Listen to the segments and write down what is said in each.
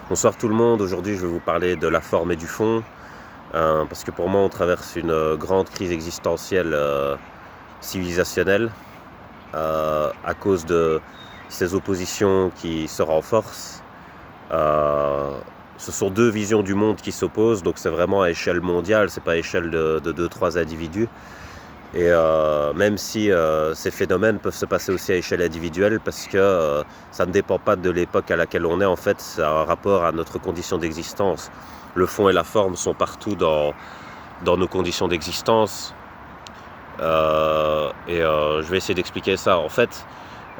Bonsoir tout le monde, aujourd'hui je vais vous parler de la forme et du fond, parce que pour moi on traverse une grande crise existentielle civilisationnelle à cause de ces oppositions qui se renforcent. Euh, Ce sont deux visions du monde qui s'opposent, donc c'est vraiment à échelle mondiale, c'est pas à échelle de 2-3 individus. Et même si ces phénomènes peuvent se passer aussi à échelle individuelle, parce que ça ne dépend pas de l'époque à laquelle on est, en fait, ça a un rapport à notre condition d'existence. Le fond et la forme sont partout dans nos conditions d'existence. Je vais essayer d'expliquer ça. En fait,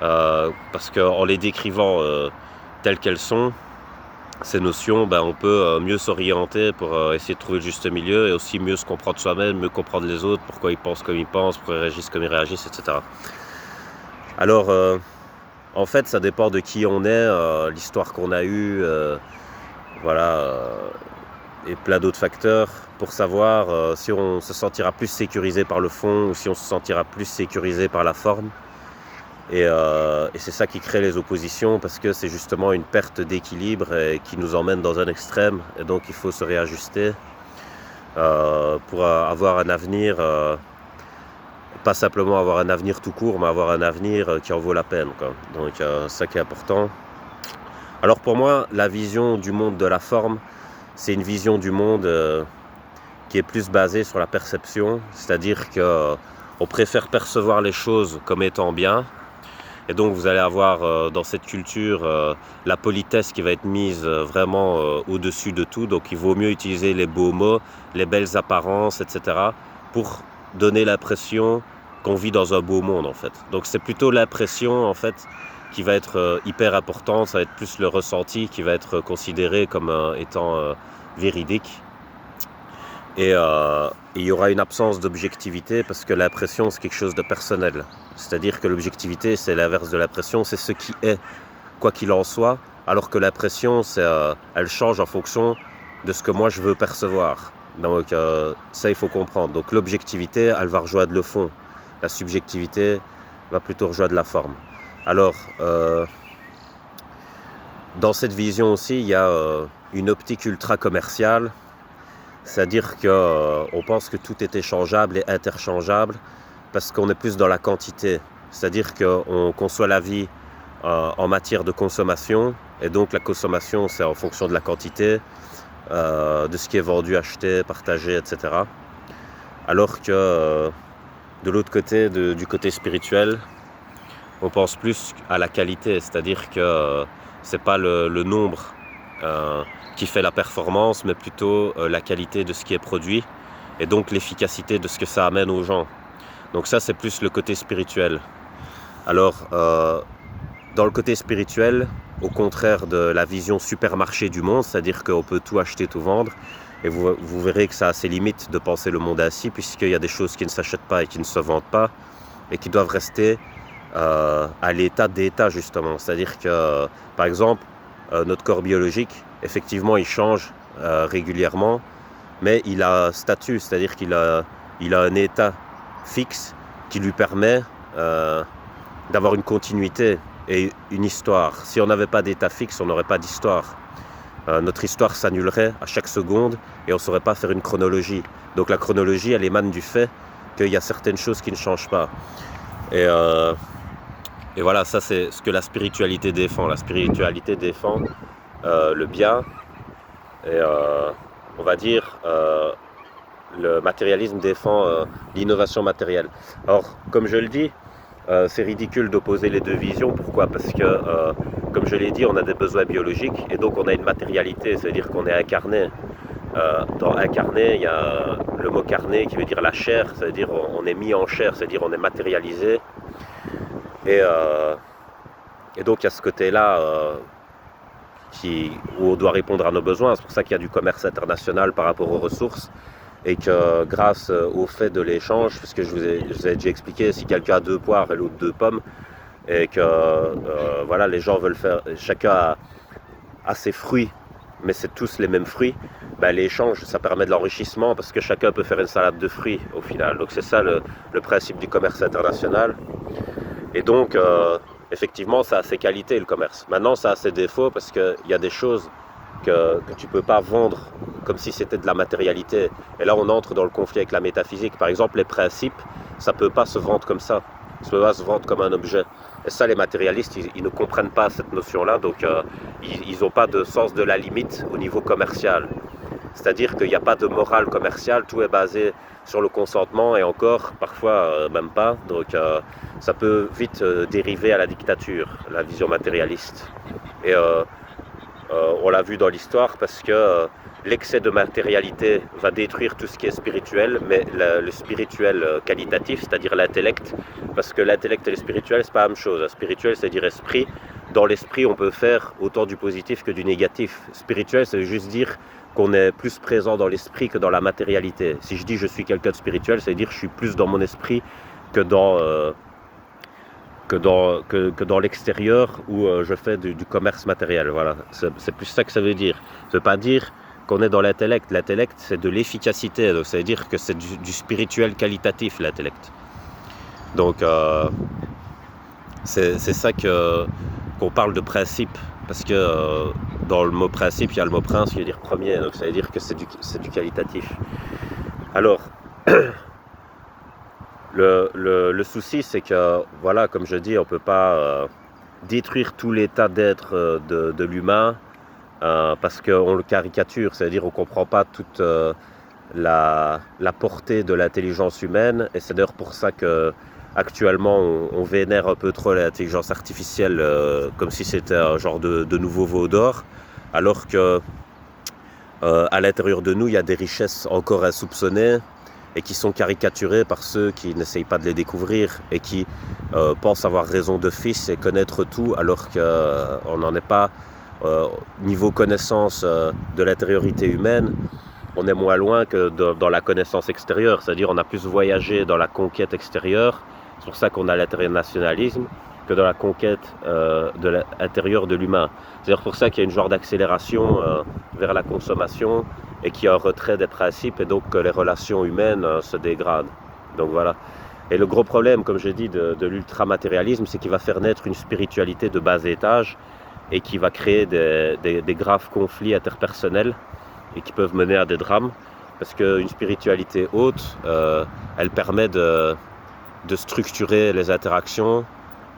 parce qu'en les décrivant telles qu'elles sont, ces notions, on peut mieux s'orienter pour essayer de trouver le juste milieu et aussi mieux se comprendre soi-même, mieux comprendre les autres, pourquoi ils pensent comme ils pensent, pourquoi ils réagissent comme ils réagissent, etc. Alors, en fait, ça dépend de qui on est, l'histoire qu'on a eue, et plein d'autres facteurs pour savoir si on se sentira plus sécurisé par le fond ou si on se sentira plus sécurisé par la forme. Et c'est ça qui crée les oppositions, parce que c'est justement une perte d'équilibre et qui nous emmène dans un extrême, et donc il faut se réajuster pour avoir un avenir, pas simplement avoir un avenir tout court, mais avoir un avenir qui en vaut la peine, quoi. Donc c'est ça qui est important. Alors pour moi, la vision du monde de la forme, c'est une vision du monde qui est plus basée sur la perception, c'est-à-dire qu'on préfère percevoir les choses comme étant bien. Et donc vous allez avoir dans cette culture la politesse qui va être mise vraiment au-dessus de tout. Donc il vaut mieux utiliser les beaux mots, les belles apparences, etc. pour donner l'impression qu'on vit dans un beau monde, en fait. Donc c'est plutôt l'impression, en fait, qui va être hyper importante. Ça va être plus le ressenti qui va être considéré comme étant véridique. Et il y aura une absence d'objectivité, parce que l'impression, c'est quelque chose de personnel. C'est-à-dire que l'objectivité, c'est l'inverse de l'impression, c'est ce qui est, quoi qu'il en soit, alors que l'impression, elle change en fonction de ce que moi je veux percevoir. Donc ça, il faut comprendre. Donc l'objectivité, elle va rejoindre le fond. La subjectivité va plutôt rejoindre la forme. Alors, dans cette vision aussi, il y a une optique ultra commerciale. C'est-à-dire qu'on pense que tout est échangeable et interchangeable, parce qu'on est plus dans la quantité. C'est-à-dire qu'on conçoit la vie en matière de consommation, et donc la consommation, c'est en fonction de la quantité, de ce qui est vendu, acheté, partagé, etc. Alors que de l'autre côté, du côté spirituel, on pense plus à la qualité, c'est-à-dire que c'est pas le nombre qui fait la performance, mais plutôt la qualité de ce qui est produit, et donc l'efficacité de ce que ça amène aux gens. Donc ça, c'est plus le côté spirituel. Alors, dans le côté spirituel, au contraire de la vision supermarché du monde, c'est-à-dire qu'on peut tout acheter, tout vendre, et vous verrez que ça a ses limites de penser le monde ainsi, puisqu'il y a des choses qui ne s'achètent pas et qui ne se vendent pas, et qui doivent rester à l'état d'état, justement. C'est-à-dire que, par exemple, notre corps biologique, effectivement, il change régulièrement, mais il a un statut, c'est-à-dire qu'il a un état fixe qui lui permet d'avoir une continuité et une histoire. Si on n'avait pas d'état fixe, on n'aurait pas d'histoire. Notre histoire s'annulerait à chaque seconde et on ne saurait pas faire une chronologie. Donc la chronologie, elle émane du fait qu'il y a certaines choses qui ne changent pas. Et voilà, ça c'est ce que la spiritualité défend. La spiritualité défend le bien, et on va dire le matérialisme défend l'innovation matérielle. Alors, comme je le dis, c'est ridicule d'opposer les deux visions. Pourquoi ? Parce que, comme je l'ai dit, on a des besoins biologiques, et donc on a une matérialité, c'est-à-dire qu'on est incarné. Dans incarné, il y a le mot carné qui veut dire la chair, c'est-à-dire on est mis en chair, c'est-à-dire on est matérialisé. Et donc il y a ce côté-là où on doit répondre à nos besoins. C'est pour ça qu'il y a du commerce international par rapport aux ressources, et que grâce au fait de l'échange, parce que je vous ai déjà expliqué, si quelqu'un a 2 poires et l'autre 2 pommes, et que voilà, les gens veulent faire, chacun a ses fruits, mais c'est tous les mêmes fruits, l'échange, ça permet de l'enrichissement, parce que chacun peut faire une salade de fruits au final. Donc c'est ça le principe du commerce international. Et donc effectivement, ça a ses qualités, le commerce. Maintenant, ça a ses défauts, parce qu'il y a des choses que tu ne peux pas vendre comme si c'était de la matérialité. Et là, on entre dans le conflit avec la métaphysique. Par exemple, les principes, ça ne peut pas se vendre comme ça. Ça ne peut pas se vendre comme un objet. Et ça, les matérialistes, ils ne comprennent pas cette notion-là, donc ils n'ont pas de sens de la limite au niveau commercial. C'est-à-dire qu'il n'y a pas de morale commerciale, tout est basé sur le consentement et encore, parfois même pas. Donc ça peut vite dériver à la dictature, la vision matérialiste. Et on l'a vu dans l'histoire parce que l'excès de matérialité va détruire tout ce qui est spirituel, mais le spirituel qualitatif, c'est-à-dire l'intellect, parce que l'intellect et le spirituel, c'est pas la même chose. Le spirituel, c'est dire esprit. Dans l'esprit, on peut faire autant du positif que du négatif. Spirituel, ça veut juste dire qu'on est plus présent dans l'esprit que dans la matérialité. Si je dis je suis quelqu'un de spirituel, ça veut dire que je suis plus dans mon esprit que dans l'extérieur où je fais du commerce matériel. Voilà, c'est plus ça que ça veut dire. Ça ne veut pas dire qu'on est dans l'intellect. L'intellect, c'est de l'efficacité. Donc ça veut dire que c'est du spirituel qualitatif, l'intellect. Donc c'est ça qu'on parle de principe. Parce que dans le mot principe, il y a le mot prince qui veut dire premier. Donc ça veut dire que c'est du qualitatif. Alors, le souci, c'est que, voilà, comme je dis, on ne peut pas détruire tout l'état d'être de l'humain parce qu'on le caricature. C'est-à-dire qu'on ne comprend pas toute la portée de l'intelligence humaine. Et c'est d'ailleurs pour ça que actuellement, on vénère un peu trop l'intelligence artificielle comme si c'était un genre de nouveau veau d'or, alors que à l'intérieur de nous, il y a des richesses encore insoupçonnées et qui sont caricaturées par ceux qui n'essayent pas de les découvrir et qui pensent avoir raison d'office et connaître tout, alors qu'on n'en est pas. Niveau connaissance de l'intériorité humaine, on est moins loin que dans la connaissance extérieure, c'est-à-dire on a plus voyagé dans la conquête extérieure. C'est pour ça qu'on a l'internationalisme que dans la conquête de l'intérieur de l'humain. C'est pour ça qu'il y a une genre d'accélération vers la consommation et qu'il y a un retrait des principes et donc que les relations humaines se dégradent. Donc voilà. Et le gros problème, comme je dis, de l'ultramatérialisme, c'est qu'il va faire naître une spiritualité de bas étage et qui va créer des graves conflits interpersonnels et qui peuvent mener à des drames. Parce qu'une spiritualité haute, elle permet de structurer les interactions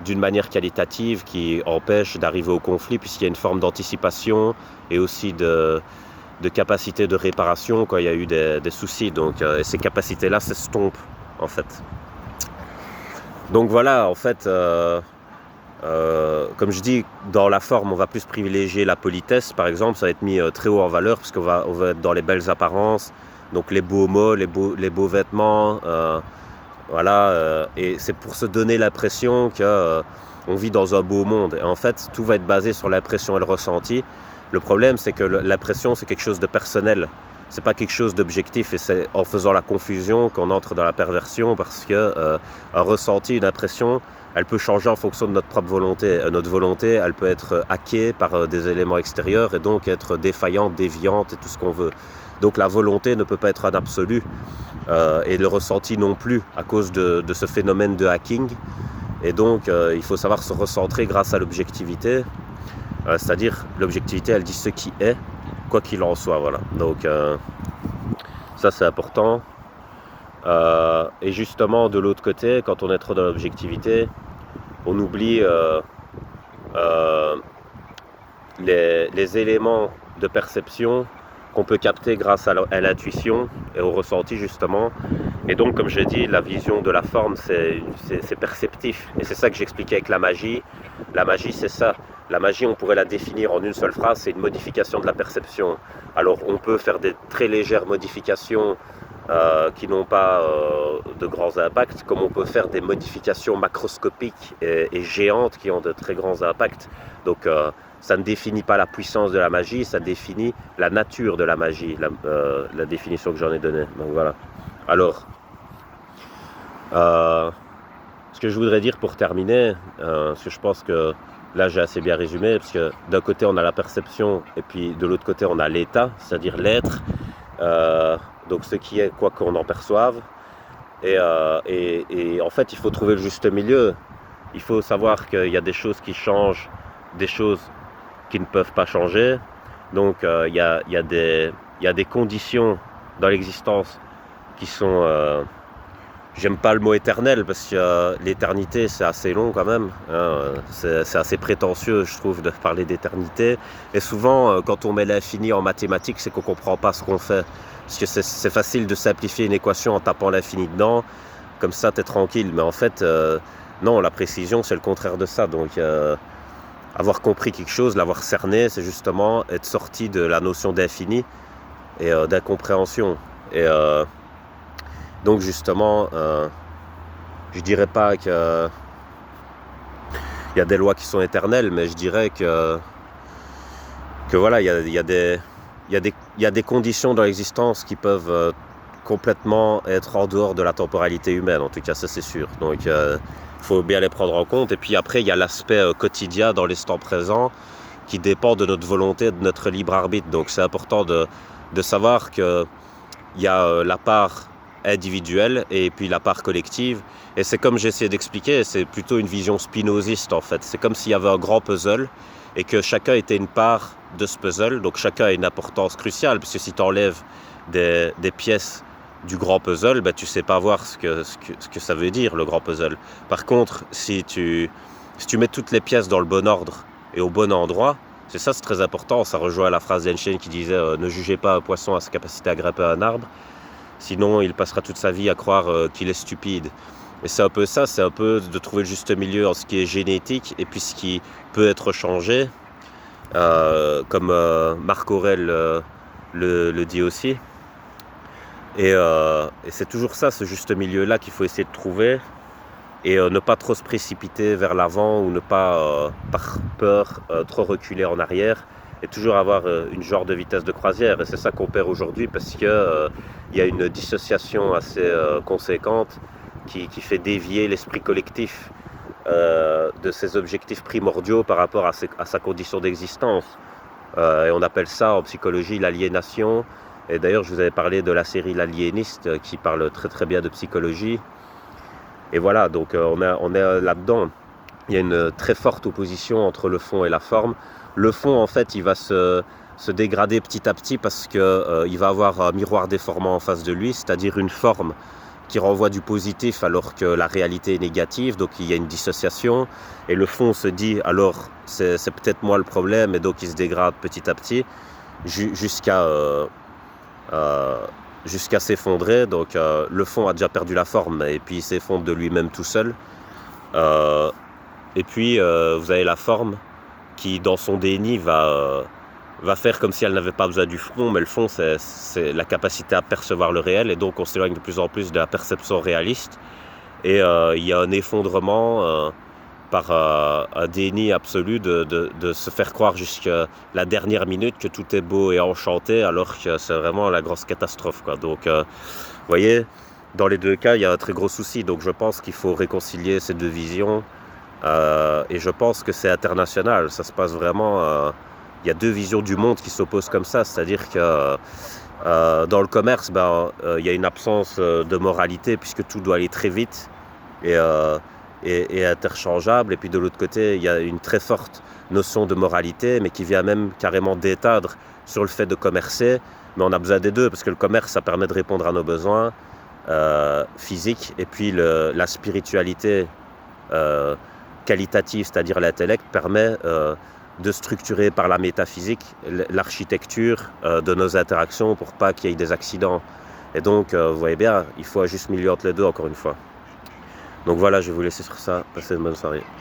d'une manière qualitative qui empêche d'arriver au conflit, puisqu'il y a une forme d'anticipation et aussi de capacité de réparation quand il y a eu des soucis. Donc, et ces capacités-là s'estompent, en fait. Donc voilà, en fait, comme je dis, dans la forme, on va plus privilégier la politesse, par exemple. Ça va être mis très haut en valeur, parce qu'on va être dans les belles apparences, donc les beaux mots, les beaux vêtements, voilà, et c'est pour se donner l'impression qu'on vit dans un beau monde. Et en fait, tout va être basé sur l'impression et le ressenti. Le problème, c'est que l'impression, c'est quelque chose de personnel. C'est pas quelque chose d'objectif. Et c'est en faisant la confusion qu'on entre dans la perversion, parce que un ressenti, une impression, elle peut changer en fonction de notre propre volonté. Notre volonté, elle peut être hackée par des éléments extérieurs et donc être défaillante, déviante et tout ce qu'on veut. Donc la volonté ne peut pas être un absolu. Et le ressenti non plus à cause de ce phénomène de hacking. Et donc il faut savoir se recentrer grâce à l'objectivité, c'est-à-dire l'objectivité, elle dit ce qui est, quoi qu'il en soit, voilà. Donc ça c'est important. Et justement de l'autre côté, quand on est trop dans l'objectivité, on oublie les éléments de perception qu'on peut capter grâce à l'intuition et au ressenti justement. Et donc, comme j'ai dit, la vision de la forme, c'est perceptif. Et c'est ça que j'expliquais avec la magie. La magie, c'est ça. La magie, on pourrait la définir en une seule phrase, c'est une modification de la perception. Alors, on peut faire des très légères modifications qui n'ont pas de grands impacts, comme on peut faire des modifications macroscopiques et géantes qui ont de très grands impacts. Donc, ça ne définit pas la puissance de la magie, ça définit la nature de la magie, la définition que j'en ai donnée. Donc voilà. Alors, ce que je voudrais dire pour terminer, parce que je pense que là j'ai assez bien résumé, parce que d'un côté on a la perception et puis de l'autre côté on a l'état, c'est-à-dire l'être, donc ce qui est quoi qu'on en perçoive. Et en fait il faut trouver le juste milieu. Il faut savoir qu'il y a des choses qui changent, des choses qui ne peuvent pas changer. Donc il y a des conditions dans l'existence qui sont... j'aime pas le mot éternel parce que l'éternité c'est assez long quand même, hein, c'est assez prétentieux je trouve de parler d'éternité. Et souvent quand on met l'infini en mathématiques, c'est qu'on comprend pas ce qu'on fait. Parce que c'est facile de simplifier une équation en tapant l'infini dedans, comme ça t'es tranquille. Mais en fait, non, la précision c'est le contraire de ça. Donc avoir compris quelque chose, l'avoir cerné, c'est justement être sorti de la notion d'infini et d'incompréhension. Et donc justement, je dirais pas que il y a des lois qui sont éternelles, mais je dirais que voilà, il y a des conditions dans l'existence qui peuvent complètement être en dehors de la temporalité humaine, en tout cas ça c'est sûr. Donc faut bien les prendre en compte. Et puis après il y a l'aspect quotidien dans l'instant présent qui dépend de notre volonté, de notre libre arbitre. Donc c'est important de savoir que il y a la part individuelle et puis la part collective. Et c'est comme j'ai essayé d'expliquer, c'est plutôt une vision spinoziste en fait. C'est comme s'il y avait un grand puzzle et que chacun était une part de ce puzzle. Donc chacun a une importance cruciale, parce que si tu enlèves des pièces du grand puzzle, ben, tu sais pas voir ce que ça veut dire le grand puzzle. Par contre, si tu mets toutes les pièces dans le bon ordre et au bon endroit, c'est très important. Ça rejoint la phrase d'Einstein qui disait ne jugez pas un poisson à sa capacité à grimper un arbre, sinon il passera toute sa vie à croire qu'il est stupide. Et c'est un peu ça, c'est un peu de trouver le juste milieu en ce qui est génétique et puis ce qui peut être changé, comme Marc Aurèle le dit aussi. Et c'est toujours ça, ce juste milieu-là qu'il faut essayer de trouver, et ne pas trop se précipiter vers l'avant ou ne pas, par peur, trop reculer en arrière, et toujours avoir une genre de vitesse de croisière. Et c'est ça qu'on perd aujourd'hui parce que y a une dissociation assez conséquente qui fait dévier l'esprit collectif de ses objectifs primordiaux par rapport à sa condition d'existence. Et on appelle ça en psychologie l'aliénation. Et d'ailleurs, je vous avais parlé de la série L'Aliéniste qui parle très très bien de psychologie. Et voilà, donc on est là-dedans. Il y a une très forte opposition entre le fond et la forme. Le fond, en fait, il va se dégrader petit à petit parce qu'il va avoir un miroir déformant en face de lui, c'est-à-dire une forme qui renvoie du positif alors que la réalité est négative. Donc il y a une dissociation. Et le fond se dit, alors c'est peut-être moi le problème, et donc il se dégrade petit à petit jusqu'à s'effondrer. Donc le fond a déjà perdu la forme et puis il s'effondre de lui-même tout seul. Et puis vous avez la forme qui, dans son déni, va faire comme si elle n'avait pas besoin du fond, mais le fond c'est la capacité à percevoir le réel, et donc on s'éloigne de plus en plus de la perception réaliste, et il y a un effondrement par un déni absolu de se faire croire jusqu'à la dernière minute que tout est beau et enchanté, alors que c'est vraiment la grosse catastrophe, quoi. Donc vous voyez, dans les deux cas il y a un très gros souci. Donc je pense qu'il faut réconcilier ces deux visions, et je pense que c'est international. Ça se passe vraiment, il y a deux visions du monde qui s'opposent comme ça. C'est-à-dire que dans le commerce, il y a une absence de moralité puisque tout doit aller très vite et interchangeable. Et puis de l'autre côté, il y a une très forte notion de moralité, mais qui vient même carrément d'éteindre sur le fait de commercer. Mais on a besoin des deux, parce que le commerce, ça permet de répondre à nos besoins physiques, et puis la spiritualité qualitative, c'est-à-dire l'intellect, permet de structurer par la métaphysique l'architecture de nos interactions pour pas qu'il y ait des accidents. Et donc, vous voyez bien, il faut un juste milieu entre les deux, encore une fois. Donc voilà, je vais vous laisser sur ça. Passez une bonne soirée.